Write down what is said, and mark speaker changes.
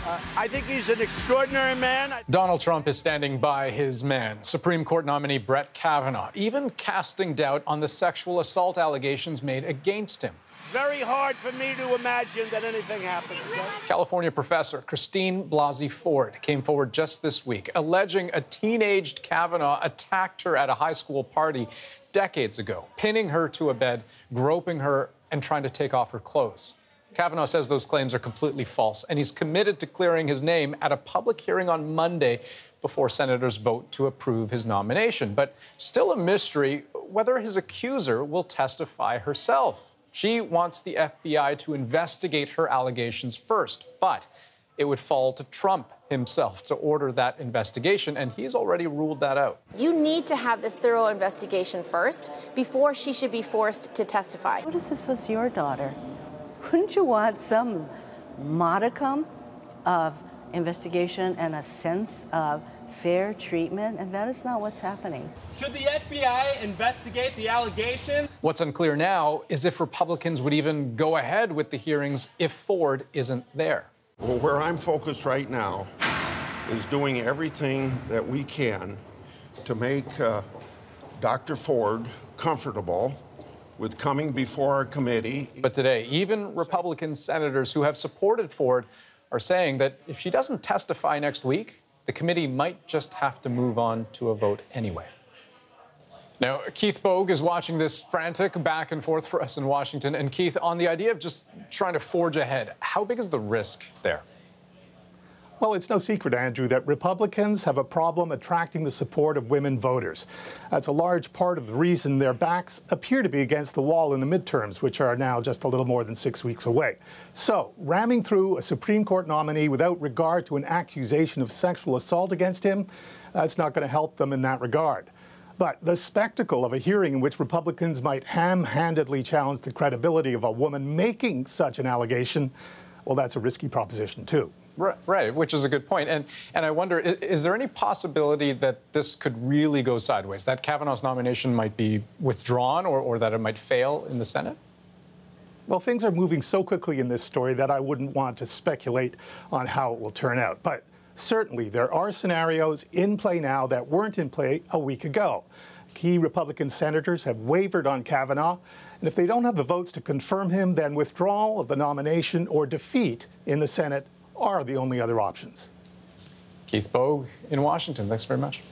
Speaker 1: I think he's an extraordinary man.
Speaker 2: Donald Trump is standing by his man, Supreme Court nominee Brett Kavanaugh, even casting doubt on the sexual assault allegations made against him.
Speaker 1: Very hard for me to imagine that anything happens.
Speaker 2: California professor Blasey Ford came forward just this week, alleging a teenaged Kavanaugh attacked her at a high school party decades ago, pinning her to a bed, groping her, and trying to take off her clothes. Kavanaugh says those claims are completely false, and he's committed to clearing his name at a public hearing on Monday before senators vote to approve his nomination. But still a mystery whether his accuser will testify herself. She wants the FBI to investigate her allegations first, but it would fall to Trump himself to order that investigation, and he's already ruled that out.
Speaker 3: You need to have this thorough investigation first before she should be forced to testify.
Speaker 4: What if this was your daughter? Wouldn't you want some modicum of investigation and a sense of fair treatment? And that is not what's happening.
Speaker 5: Should the FBI investigate the allegations?
Speaker 2: What's unclear now is if Republicans would even go ahead with the hearings if Ford isn't there.
Speaker 6: Well, where I'm focused right now is doing everything that we can to make Dr. Ford comfortable with coming before our committee.
Speaker 2: But today, even Republican senators who have supported Ford are saying that if she doesn't testify next week, the committee might just have to move on to a vote anyway. Now, Keith Bogue is watching this frantic back and forth for us in Washington. And Keith, on the idea of just trying to forge ahead, how big is the risk there?
Speaker 7: Well, it's no secret, Andrew, that Republicans have a problem attracting the support of women voters. That's a large part of the reason their backs appear to be against the wall in the midterms, which are now just a little more than 6 weeks away. So, ramming through a Supreme Court nominee without regard to an accusation of sexual assault against him, that's not going to help them in that regard. But the spectacle of a hearing in which Republicans might ham-handedly challenge the credibility of a woman making such an allegation, well, that's a risky proposition, too.
Speaker 2: Right, which is a good point. And I wonder, is there any possibility that this could really go sideways, that Kavanaugh's nomination might be withdrawn or that it might fail in the Senate?
Speaker 7: Well, things are moving so quickly in this story that I wouldn't want to speculate on how it will turn out. But certainly, there are scenarios in play now that weren't in play a week ago. Key Republican senators have wavered on Kavanaugh, and if they don't have the votes to confirm him, then withdrawal of the nomination or defeat in the Senate are the only other options.
Speaker 2: Keith Bogue in Washington, thanks very much.